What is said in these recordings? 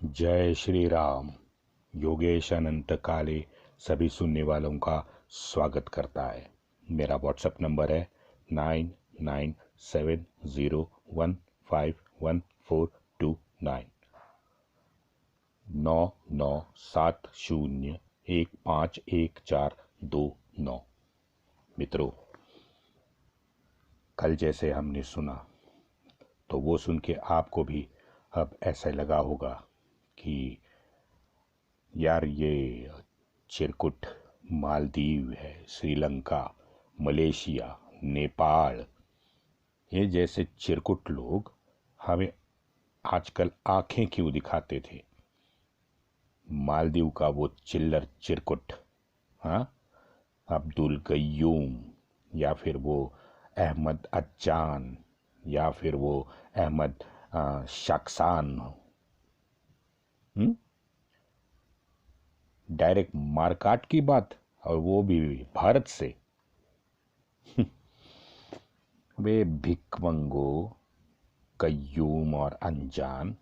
जय श्री राम। योगेश अनंत काले सभी सुनने वालों का स्वागत करता है। मेरा व्हाट्सएप नंबर है 9970151429 9970151429। मित्रों, कल जैसे हमने सुना तो वो सुन के आपको भी अब ऐसा लगा होगा कि यार ये चिरकुट, मालदीव है, श्रीलंका, मलेशिया, नेपाल, ये जैसे चिरकुट लोग हमें आजकल आंखें क्यों दिखाते थे। मालदीव का वो चिल्लर चिरकुट, हाँ, अब्दुल गयूम, या फिर वो अहमद अज्जान, या फिर वो अहमद शाकसान, डायरेक्ट मारकाट की बात, और वो भी भारत से। वे भिकमंगो, कयूम और अनजान,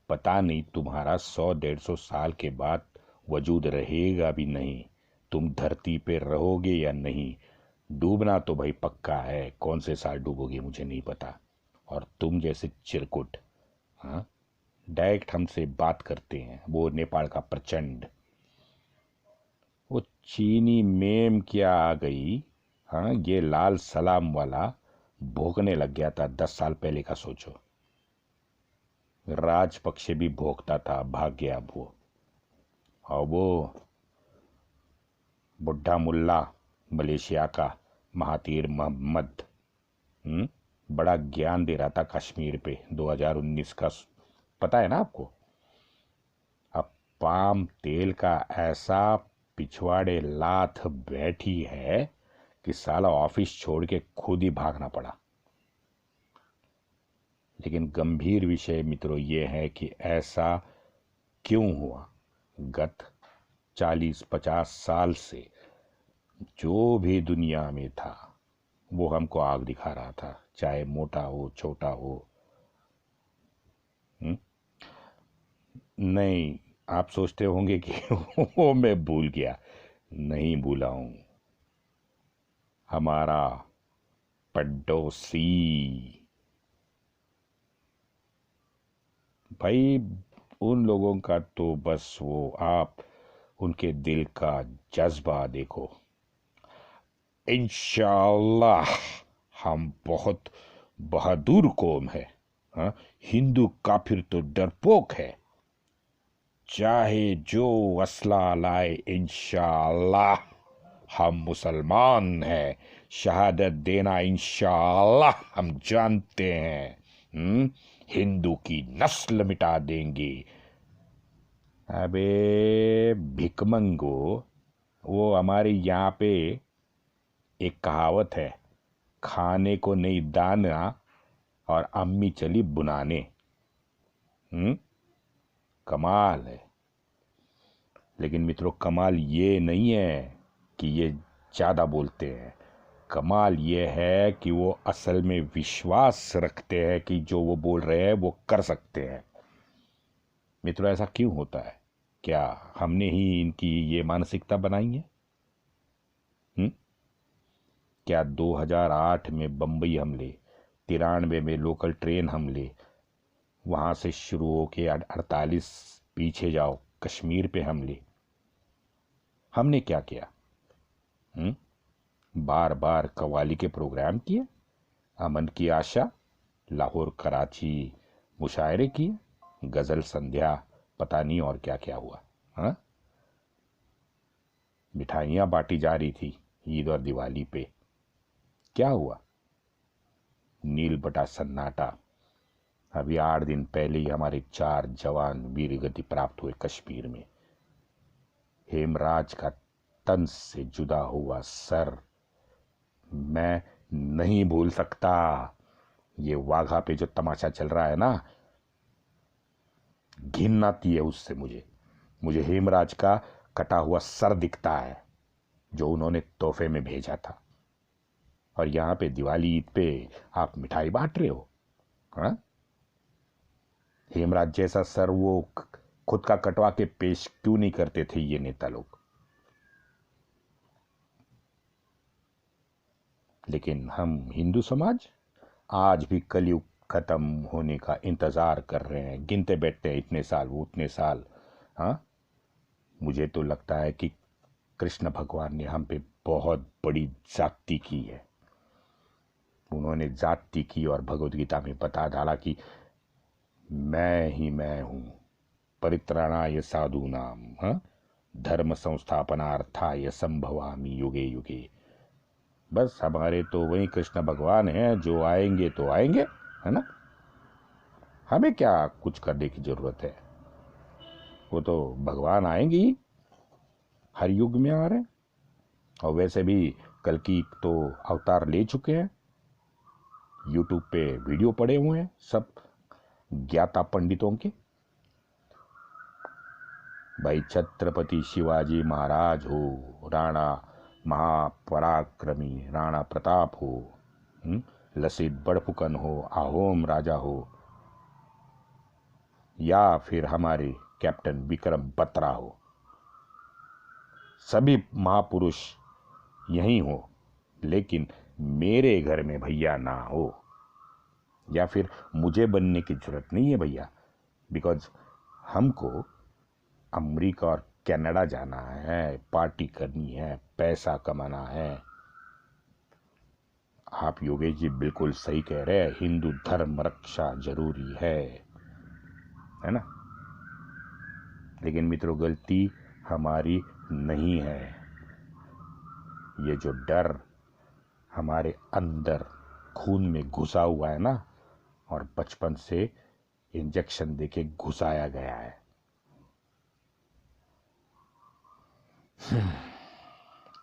पता नहीं तुम्हारा 100-150 साल के बाद वजूद रहेगा भी नहीं, तुम धरती पे रहोगे या नहीं। डूबना तो भाई पक्का है, कौन से साल डूबोगे मुझे नहीं पता। और तुम जैसे चिरकुट, हाँ, डायरेक्ट हमसे बात करते हैं। वो नेपाल का प्रचंड, वो चीनी मेम क्या आ गई, हाँ, ये लाल सलाम वाला भोंकने लग गया था 10 साल पहले का, सोचो। राजपक्षे भी भोंकता था, भाग गया अब वो। और वो बुढ़ा मुल्ला मलेशिया का महातीर मोहम्मद, बड़ा ज्ञान दे रहा था कश्मीर पे 2019 का, पता है ना आपको। अब पाम तेल का ऐसा पिछवाड़े लात बैठी है कि साला ऑफिस छोड़ के खुद ही भागना पड़ा। लेकिन गंभीर विषय मित्रों ये है कि ऐसा क्यों हुआ। गत 40-50 साल से जो भी दुनिया में था वो हमको आग दिखा रहा था, चाहे मोटा हो छोटा हो। नहीं, आप सोचते होंगे कि वो मैं भूल गया, नहीं भूला हूं। हमारा पड़ोसी भाई, उन लोगों का तो बस वो, आप उनके दिल का जज्बा देखो। इंशाअल्लाह हम बहुत बहादुर कौम है, हाँ? हिंदू काफिर तो डरपोक है, चाहे जो असला लाए इंशाअल्लाह हम मुसलमान हैं, शहादत देना इंशाअल्लाह हम जानते हैं, हिंदू की नस्ल मिटा देंगे। अबे भिकमंगो, वो हमारे यहाँ पे एक कहावत है, खाने को नहीं दाना और अम्मी चली बुनाने। कमाल है। लेकिन मित्रों, कमाल ये नहीं है कि ये ज़्यादा बोलते हैं, कमाल ये है कि वो असल में विश्वास रखते हैं कि जो वो बोल रहे हैं वो कर सकते हैं। मित्रों, ऐसा क्यों होता है? क्या हमने ही इनकी ये मानसिकता बनाई है? क्या 2008 में बम्बई हमले, 93 में लोकल ट्रेन हमले, वहाँ से शुरू होके 48 पीछे जाओ कश्मीर पे हमले, हमने क्या किया? बार बार कव्वाली के प्रोग्राम किए, अमन की आशा, लाहौर कराची मुशायरे किए, गज़ल संध्या, पता नहीं और क्या क्या हुआ। हाँ, मिठाइयाँ बांटी जा रही थी ईद और दिवाली पे, क्या हुआ? नील बटा सन्नाटा। अभी 8 दिन पहले ही हमारे 4 जवान वीर गति प्राप्त हुए कश्मीर में। हेमराज का तन से जुदा हुआ सर मैं नहीं भूल सकता। ये वाघा पे जो तमाशा चल रहा है ना, घिन आती है उससे। मुझे हेमराज का कटा हुआ सर दिखता है जो उन्होंने तोहफे में भेजा था। और यहाँ पे दिवाली ईद पे आप मिठाई बांट रहे हो, हाँ? हेमराज जैसा सर वो खुद का कटवा के पेश क्यों नहीं करते थे ये नेता लोग? लेकिन हम हिंदू समाज आज भी कलयुग खत्म होने का इंतजार कर रहे हैं, गिनते बैठते हैं इतने साल, वो उतने साल। हाँ, मुझे तो लगता है कि कृष्ण भगवान ने हम पे बहुत बड़ी जाति की है। उन्होंने जाति की और भगवत गीता में बता डाला कि मैं ही मैं हूँ, परित्राणाय साधूनाम, हाँ, धर्म संस्थापनार्थाय संभवामि युगे युगे। बस हमारे तो वही कृष्ण भगवान हैं जो आएंगे तो आएंगे, है ना। हमें क्या कुछ करने की जरूरत है, वो तो भगवान आएंगे ही, हर युग में आ रहे हैं। और वैसे भी कल की तो अवतार ले चुके हैं, यूट्यूब पे वीडियो पड़े हुए हैं सब ज्ञाता पंडितों के। भाई छत्रपति शिवाजी महाराज हो, राणा महापराक्रमी राणा प्रताप हो, लसित बड़फुकन हो, अहोम राजा हो, या फिर हमारे कैप्टन विक्रम बत्रा हो, सभी महापुरुष यही हो, लेकिन मेरे घर में भैया ना हो, या फिर मुझे बनने की जरूरत नहीं है भैया, बिकॉज हमको अमेरिका और कनाडा जाना है, पार्टी करनी है, पैसा कमाना है। आप योगेश जी बिल्कुल सही कह रहे हैं, हिंदू धर्म रक्षा जरूरी है ना। लेकिन मित्रों, गलती हमारी नहीं है। ये जो डर हमारे अंदर खून में घुसा हुआ है ना, और बचपन से इंजेक्शन देके घुसाया गया है।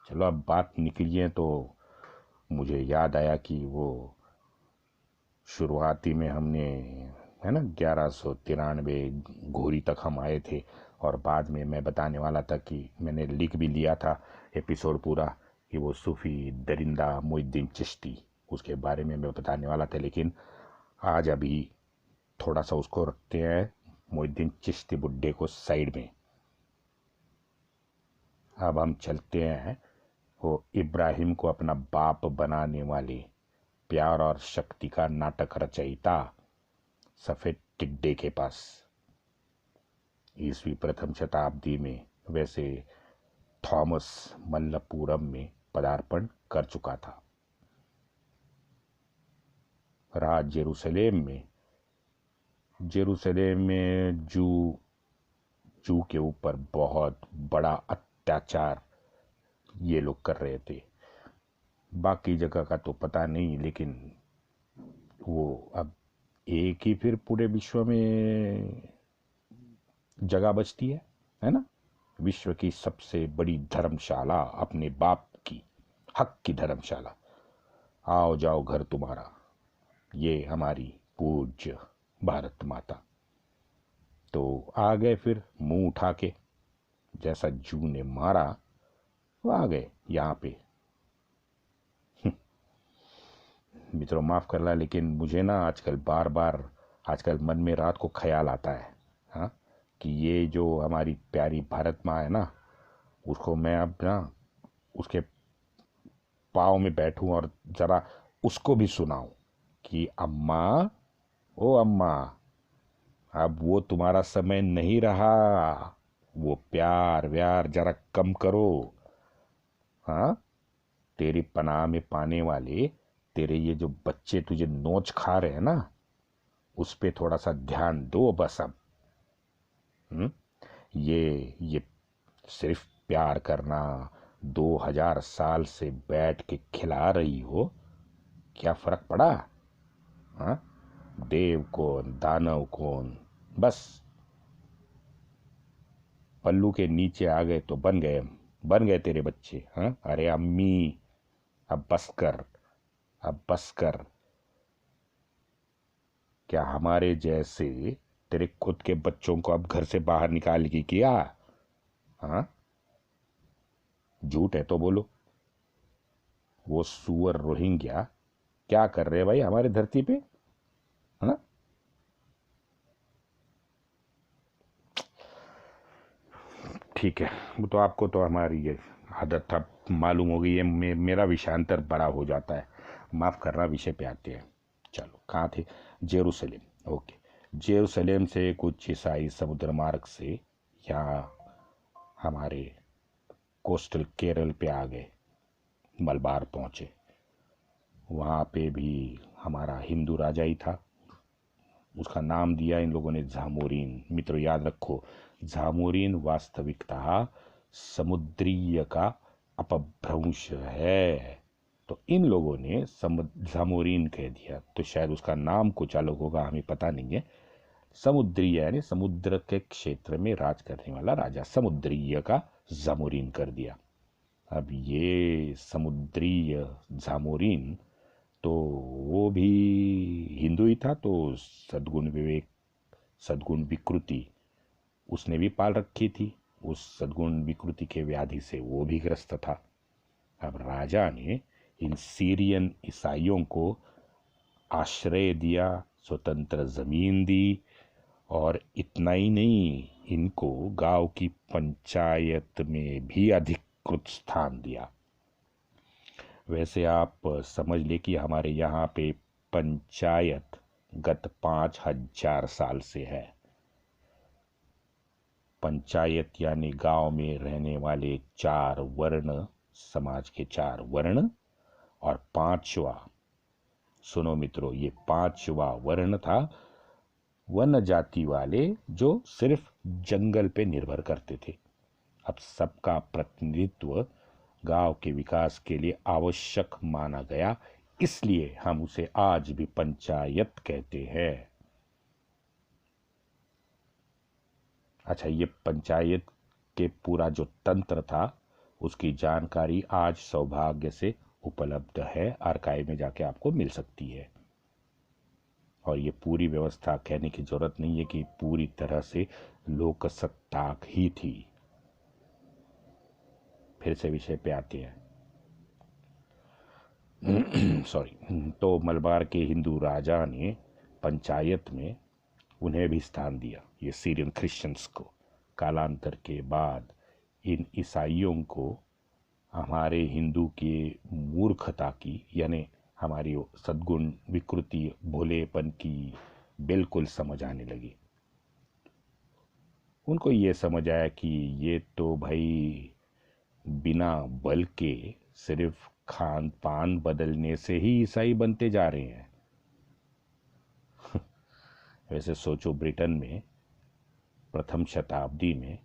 चलो अब बात निकली है तो मुझे याद आया कि वो शुरुआती में हमने, है ना, 1193 घोरी तक हम आए थे, और बाद में मैं बताने वाला था कि मैंने लिख भी लिया था एपिसोड पूरा कि वो सूफी दरिंदा मोहिउद्दीन चिश्ती, उसके बारे में मैं बताने वाला था। लेकिन आज अभी थोड़ा सा उसको रखते हैं, मोहिउद्दीन चिश्ती बुड्ढे को साइड में। अब हम चलते हैं वो इब्राहिम को अपना बाप बनाने वाले प्यार और शक्ति का नाटक रचयिता सफेद टिड्डे के पास। ईस्वी प्रथम शताब्दी में वैसे थॉमस मल्लपुरम में पदार्पण कर चुका था। रहा जेरूसलेम में जू के ऊपर बहुत बड़ा अत्याचार ये लोग कर रहे थे। बाकी जगह का तो पता नहीं, लेकिन वो अब एक ही फिर पूरे विश्व में जगह बचती है ना। विश्व की सबसे बड़ी धर्मशाला, अपने बाप की हक की धर्मशाला, आओ जाओ घर तुम्हारा, ये हमारी पूज्य भारत माता। तो आ गए फिर मुंह उठा के, जैसा जू ने मारा वो आ गए यहाँ पे। मित्रों माफ करना, लेकिन मुझे ना आजकल मन में रात को ख्याल आता है, हाँ, कि ये जो हमारी प्यारी भारत माँ है ना, उसको मैं अब ना उसके पाँव में बैठूं और जरा उसको भी सुनाऊं कि अम्मा, ओ अम्मा, अब वो तुम्हारा समय नहीं रहा, वो प्यार व्यार जरा कम करो। हाँ, तेरी पनाह में पाने वाले तेरे ये जो बच्चे तुझे नोच खा रहे हैं ना, उस पे थोड़ा सा ध्यान दो बस अब। ये सिर्फ प्यार करना, 2000 साल से बैठ के खिला रही हो, क्या फर्क पड़ा? हाँ, देव कौन दानव कौन, बस पल्लू के नीचे आ गए तो बन गए तेरे बच्चे। हाँ, अरे अम्मी अब बस कर। क्या हमारे जैसे तेरे खुद के बच्चों को अब घर से बाहर निकालेगी क्या? हाँ, झूठ है तो बोलो। वो सुअर रोहिंग्या क्या कर रहे हैं भाई हमारे धरती पे, है ना। ठीक है, वो तो आपको तो हमारी ये आदत था, मालूम हो गई है। मेरा विषयांतर बड़ा हो जाता है, माफ़ करना, विषय पे आते हैं। चलो, कहाँ थे? जेरूसलेम। ओके। जेरूसलेम से कुछ ईसाई समुद्र मार्ग से यहाँ हमारे कोस्टल केरल पे आ गए, मलबार पहुँचे। वहाँ पे भी हमारा हिंदू राजा ही था, उसका नाम दिया इन लोगों ने झामोरीन। मित्रों याद रखो, झामोरीन वास्तविकता समुद्रीय का अपभ्रंश है। तो इन लोगों ने झामोरीन कह दिया, तो शायद उसका नाम कुछ अलग होगा, हमें पता नहीं है। समुद्रीय यानी समुद्र के क्षेत्र में राज करने वाला राजा, समुद्रीय का झामोरीन कर दिया। अब ये समुद्रीय झामोरीन तो वो भी हिंदू ही था, तो सद्गुण विवेक, सद्गुण विकृति उसने भी पाल रखी थी। उस सद्गुण विकृति के व्याधि से वो भी ग्रस्त था। अब राजा ने इन सीरियन ईसाइयों को आश्रय दिया, स्वतंत्र जमीन दी, और इतना ही नहीं, इनको गांव की पंचायत में भी अधिकृत स्थान दिया। वैसे आप समझ ले कि हमारे यहाँ पे पंचायत गत 5,000 साल से है। पंचायत यानी गांव में रहने वाले 4 वर्ण, समाज के 4 वर्ण, और 5वां, सुनो मित्रों, ये 5वां वर्ण था वन जाति वाले, जो सिर्फ जंगल पे निर्भर करते थे। अब सबका प्रतिनिधित्व गांव के विकास के लिए आवश्यक माना गया, इसलिए हम उसे आज भी पंचायत कहते हैं। अच्छा, ये पंचायत के पूरा जो तंत्र था उसकी जानकारी आज सौभाग्य से उपलब्ध है, आर्काइव में जाके आपको मिल सकती है। और ये पूरी व्यवस्था कहने की जरूरत नहीं है कि पूरी तरह से लोकसत्ताक ही थी। फिर से विषय पे आते हैं। सॉरी। तो मलबार के हिंदू राजा ने पंचायत में उन्हें भी स्थान दिया, ये सीरियन क्रिश्चियंस को। कालांतर के बाद इन ईसाइयों को हमारे हिंदू के मूर्खता की, यानी हमारी सद्गुण विकृति, भोलेपन की बिल्कुल समझ आने लगी। उनको ये समझ आया कि ये तो भाई बिना बल के सिर्फ खान पान बदलने से ही ईसाई बनते जा रहे हैं। वैसे सोचो, ब्रिटेन में प्रथम शताब्दी में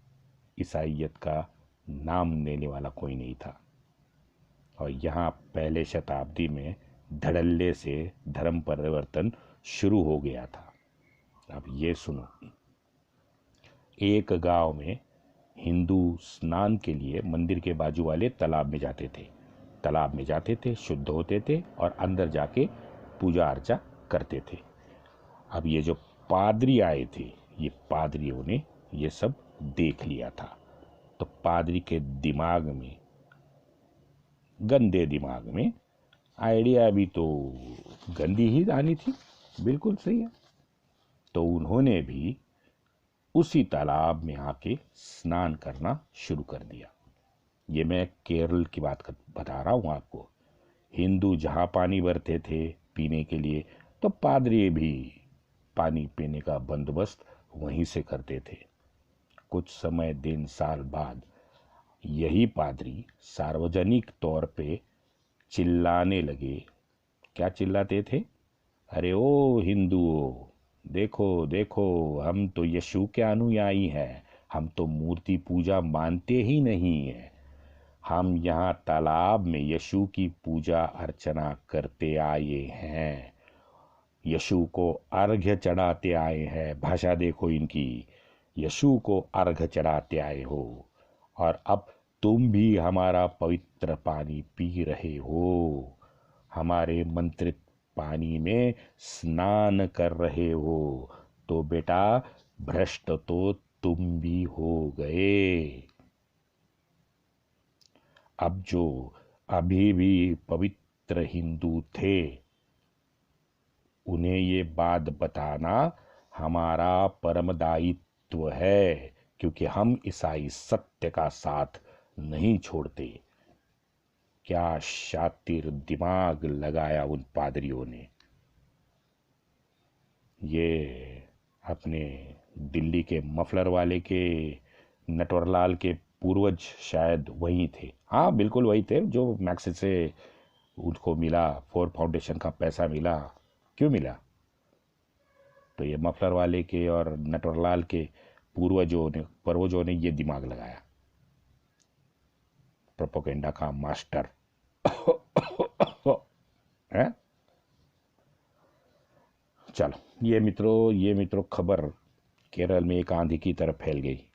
ईसाइयत का नाम लेने वाला कोई नहीं था, और यहाँ पहले शताब्दी में धड़ल्ले से धर्म परिवर्तन शुरू हो गया था। अब ये सुनो, एक गांव में हिंदू स्नान के लिए मंदिर के बाजू वाले तालाब में जाते थे। तालाब में जाते थे, शुद्ध होते थे, और अंदर जाके पूजा अर्चा करते थे। अब ये जो पादरी आए थे, ये पादरियों ने ये सब देख लिया था। तो पादरी के दिमाग में, गंदे दिमाग में, आइडिया भी तो गंदी ही आनी थी। बिल्कुल सही है। तो उन्होंने भी उसी तालाब में आके स्नान करना शुरू कर दिया। ये मैं केरल की बात बता रहा हूँ आपको। हिंदू जहाँ पानी भरते थे पीने के लिए, तो पादरी भी पानी पीने का बंदोबस्त वहीं से करते थे। कुछ समय, दिन, साल बाद यही पादरी सार्वजनिक तौर पे चिल्लाने लगे। क्या चिल्लाते थे? अरे ओ हिंदुओं, देखो देखो, हम तो यीशु के अनुयायी हैं, हम तो मूर्ति पूजा मानते ही नहीं है। हम यहाँ तालाब में यीशु की पूजा अर्चना करते आए हैं, यीशु को अर्घ्य चढ़ाते आए हैं। भाषा देखो इनकी, यीशु को अर्घ्य चढ़ाते आए हो, और अब तुम भी हमारा पवित्र पानी पी रहे हो, हमारे मंत्रित पानी में स्नान कर रहे हो। तो बेटा, भ्रष्ट तो तुम भी हो गए। अब जो अभी भी पवित्र हिंदू थे, उन्हें ये बात बताना हमारा परम दायित्व है क्योंकि हम ईसाई सत्य का साथ नहीं छोड़ते। क्या शातिर दिमाग लगाया उन पादरियों ने। ये अपने दिल्ली के मफलर वाले के नटवरलाल के पूर्वज शायद वही थे। हाँ बिल्कुल वही थे जो मैक्सिस से उनको मिला, फोर फाउंडेशन का पैसा मिला। क्यों मिला? तो ये मफलर वाले के और नटवरलाल के पूर्वजों ने ये दिमाग लगाया। प्रोपोगेंडा का मास्टर है। चलो ये मित्रों खबर केरल में एक आंधी की तरह फैल गई।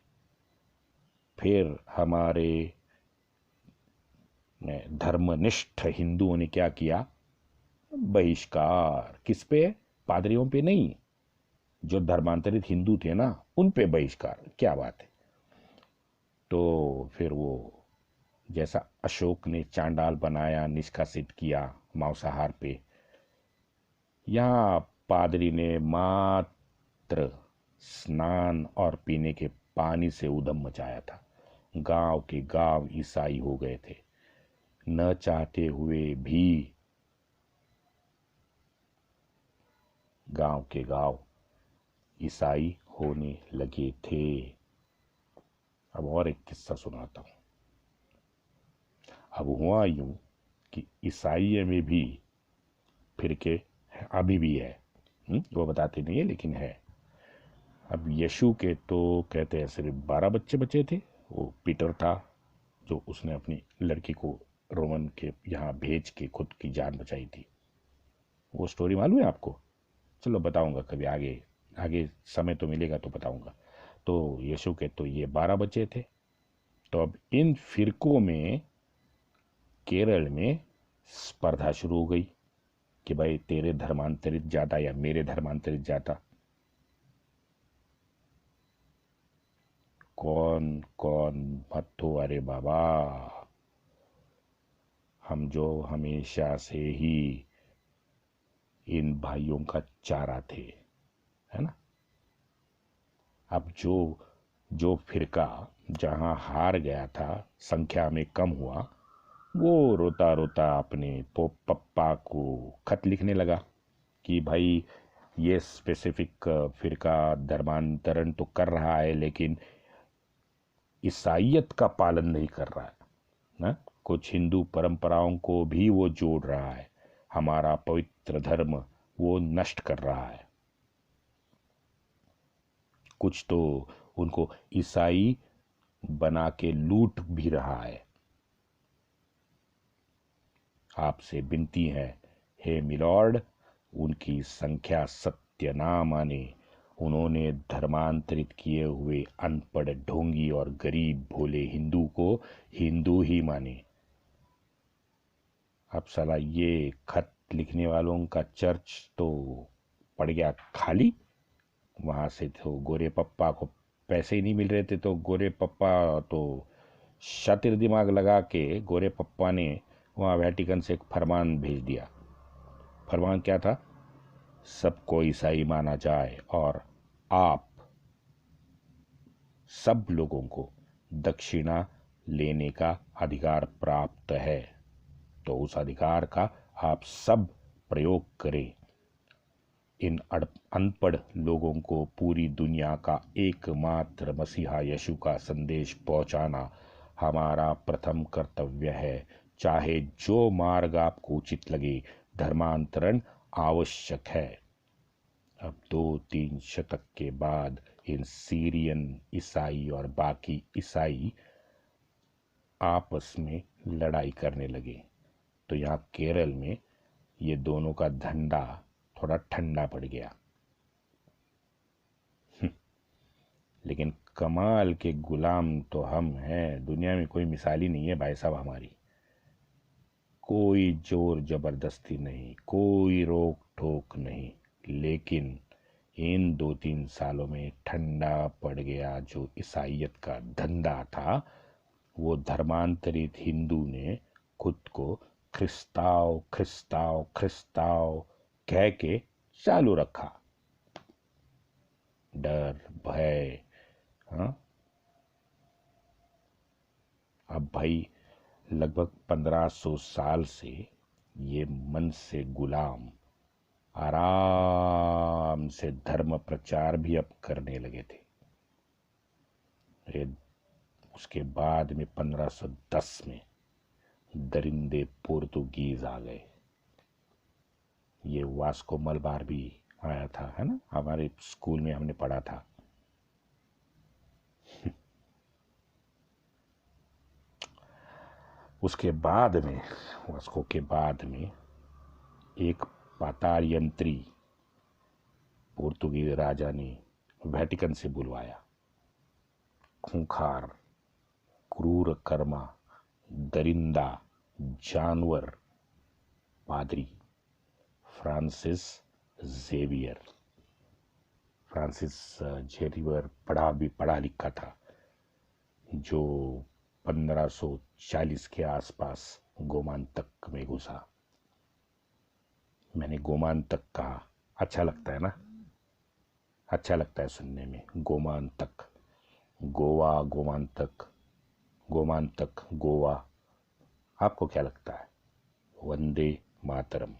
फिर हमारे धर्मनिष्ठ हिंदुओं ने क्या किया? बहिष्कार। किस पे? पादरियों पे नहीं, जो धर्मांतरित हिंदू थे ना उन पे बहिष्कार। क्या बात है। तो फिर वो जैसा अशोक ने चांडाल बनाया, निष्कासित किया मांसाहार पे, यहाँ पादरी ने मात्र स्नान और पीने के पानी से उधम मचाया था। गांव के गांव ईसाई हो गए थे, न चाहते हुए भी गांव के गांव ईसाई होने लगे थे। अब और एक किस्सा सुनाता हूं। अब हुआ यूं कि ईसाई में भी फिरके अभी भी है, वो बताते नहीं है लेकिन है। अब यीशु के तो कहते हैं सिर्फ 12 बच्चे बचे थे। वो पीटर था जो उसने अपनी लड़की को रोमन के यहाँ भेज के खुद की जान बचाई थी। वो स्टोरी मालूम है आपको? चलो बताऊंगा कभी आगे, आगे समय तो मिलेगा तो बताऊंगा। तो यीशु के तो ये 12 बच्चे थे। तो अब इन फिरकों में केरल में स्पर्धा शुरू हो गई कि भाई तेरे धर्मांतरित ज्यादा या मेरे धर्मांतरित ज्यादा। कौन कौन मत हो, अरे बाबा, हम जो हमेशा से ही इन भाइयों का चारा थे, है ना। अब जो जो फिरका जहां हार गया था, संख्या में कम हुआ, वो रोता रोता अपने पप्पा को खत लिखने लगा कि भाई ये स्पेसिफिक फिरका धर्मांतरण तो कर रहा है लेकिन ईसाइयत का पालन नहीं कर रहा है ना, कुछ हिंदू परंपराओं को भी वो जोड़ रहा है, हमारा पवित्र धर्म वो नष्ट कर रहा है। कुछ तो उनको ईसाई बना के लूट भी रहा है। आपसे विनती है हे मिलॉर्ड, उनकी संख्या सत्य ना माने। उन्होंने धर्मांतरित किए हुए अनपढ़ ढोंगी और गरीब भोले हिंदू को हिंदू ही माने। अब साला ये खत लिखने वालों का चर्च तो पड़ गया खाली। वहां से तो गोरे पप्पा को पैसे ही नहीं मिल रहे थे, तो गोरे पप्पा तो शातिर दिमाग लगा के गोरे पप्पा ने वहां वेटिकन से एक फरमान भेज दिया। फरमान क्या था? सबको ईसाई माना जाए और आप सब लोगों को दक्षिणा लेने का अधिकार प्राप्त है, तो उस अधिकार का आप सब प्रयोग करें। इन अनपढ़ लोगों को पूरी दुनिया का एकमात्र मसीहा यीशु का संदेश पहुंचाना हमारा प्रथम कर्तव्य है। चाहे जो मार्ग आपको उचित लगे, धर्मांतरण आवश्यक है। अब 2-3 शतक के बाद इन सीरियन ईसाई और बाकी ईसाई आपस में लड़ाई करने लगे। तो यहाँ केरल में ये दोनों का धंधा थोड़ा ठंडा पड़ गया। लेकिन कमाल के गुलाम तो हम हैं, दुनिया में कोई मिसाल ही नहीं है भाई साहब हमारी। कोई जोर जबरदस्ती नहीं, कोई रोक टोक नहीं, लेकिन इन 2-3 सालों में ठंडा पड़ गया जो ईसाइयत का धंधा था। वो धर्मांतरित हिंदू ने खुद को ख्रिस्ताव ख्रिस्ताव ख्रिस्ताव कह के चालू रखा। डर भय, हाँ, अब भाई लगभग 1500 साल से ये मन से गुलाम आराम से धर्म प्रचार भी अब करने लगे थे। ये उसके बाद में 1510 में दरिंदे पोर्तुगीज आ गए। ये वास्को मलबार भी आया था, है ना, हमारे स्कूल में हमने पढ़ा था। उसके बाद में, वास्को के बाद में एक पाताल यंत्री पोर्तुगीज राजा ने वेटिकन से बुलवाया। खूंखार, क्रूर कर्मा, दरिंदा जानवर पादरी फ्रांसिस जेवियर। फ्रांसिस जेवियर पढ़ा लिखा था, जो 1540 के आसपास गोमांतक में घुसा। मैंने गोमांतक कहा, अच्छा लगता है ना, अच्छा लगता है सुनने में। गोमांतक, गोवा, गोमांतक, गोमांतक, गोवा। आपको क्या लगता है? वंदे मातरम।